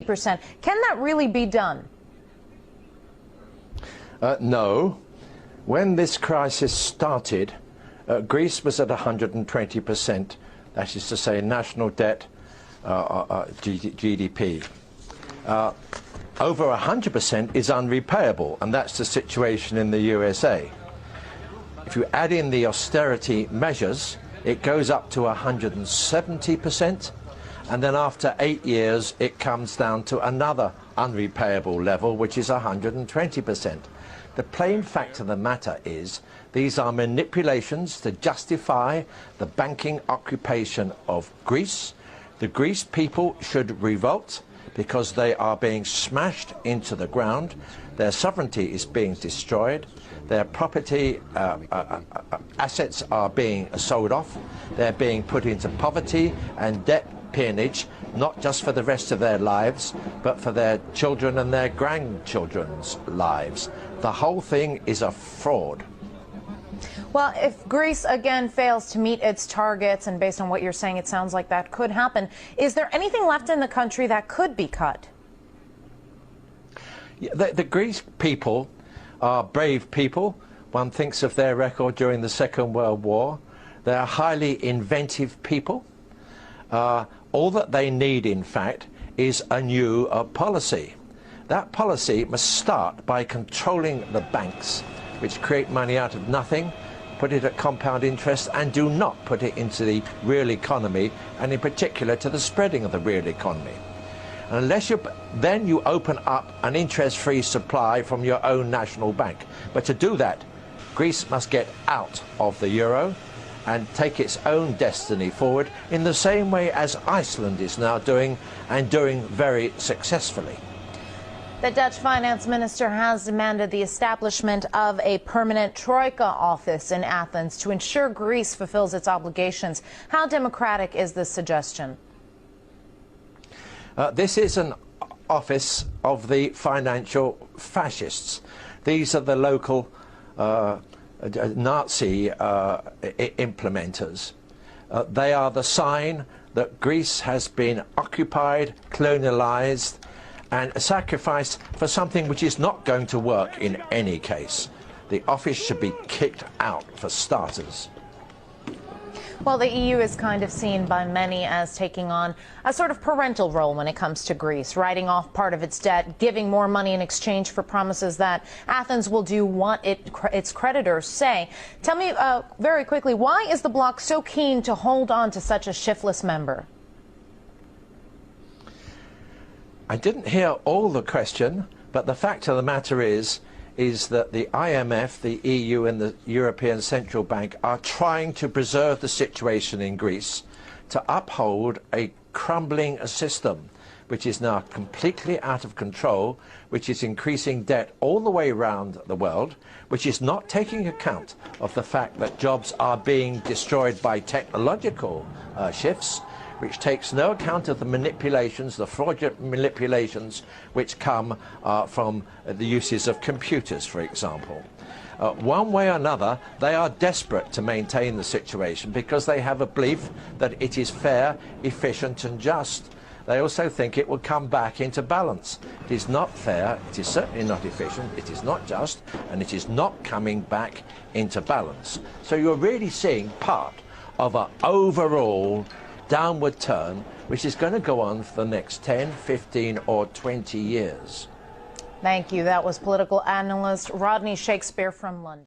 20%. Can that really be done? No. When this crisis started, Greece was at 120%, that is to say national debt, GDP. Over 100% is unrepayable, and that's the situation in the USA. If you add in the austerity measures, it goes up to 170%, and then after 8 years it comes down to another unrepayable level, which is 120%. The plain fact of the matter is these are manipulations to justify the banking occupation of Greece. The Greece people should revolt because they are being smashed into the ground. Their sovereignty is being destroyed. Their property assets are being sold off. They're being put into poverty and debt peonage, not just for the rest of their lives, but for their children and their grandchildren's lives. The whole thing is a fraud. Well, if Greece again fails to meet its targets, and based on what you're saying, it sounds like that could happen, is there anything left in the country that could be cut? Yeah, the Greek people are brave people. One thinks of their record during the Second World War. They are highly inventive people. All that they need, in fact, is a new policy. That policy must start by controlling the banks, which create money out of nothing, put it at compound interest, and do not put it into the real economy, and in particular to the spreading of the real economy. Unless then you open up an interest-free supply from your own national bank. But to do that, Greece must get out of the euro and take its own destiny forward in the same way as Iceland is now doing, and doing very successfully. The Dutch finance minister has demanded the establishment of a permanent troika office in Athens to ensure Greece fulfills its obligations. How democratic is this suggestion? This is an office of the financial fascists. These are the local Nazi implementers. They are the sign that Greece has been occupied, colonialized, and sacrificed for something which is not going to work in any case. The office should be kicked out, for starters. Well, the EU is kind of seen by many as taking on a sort of parental role when it comes to Greece, writing off part of its debt, giving more money in exchange for promises that Athens will do what its creditors say. Tell me very quickly, why is the bloc so keen to hold on to such a shiftless member? I didn't hear all the question, but the fact of the matter is that the IMF, the EU and the European Central Bank are trying to preserve the situation in Greece, to uphold a crumbling system which is now completely out of control, which is increasing debt all the way around the world, which is not taking account of the fact that jobs are being destroyed by technological shifts, which takes no account of the manipulations, the fraudulent manipulations which come from the uses of computers, for example. One way or another, they are desperate to maintain the situation because they have a belief that it is fair, efficient and just. They also think it will come back into balance. It is not fair, it is certainly not efficient, it is not just, and it is not coming back into balance. So you're really seeing part of an overall downward turn, which is going to go on for the next 10, 15 or 20 years. Thank you. That was political analyst Rodney Shakespeare from London.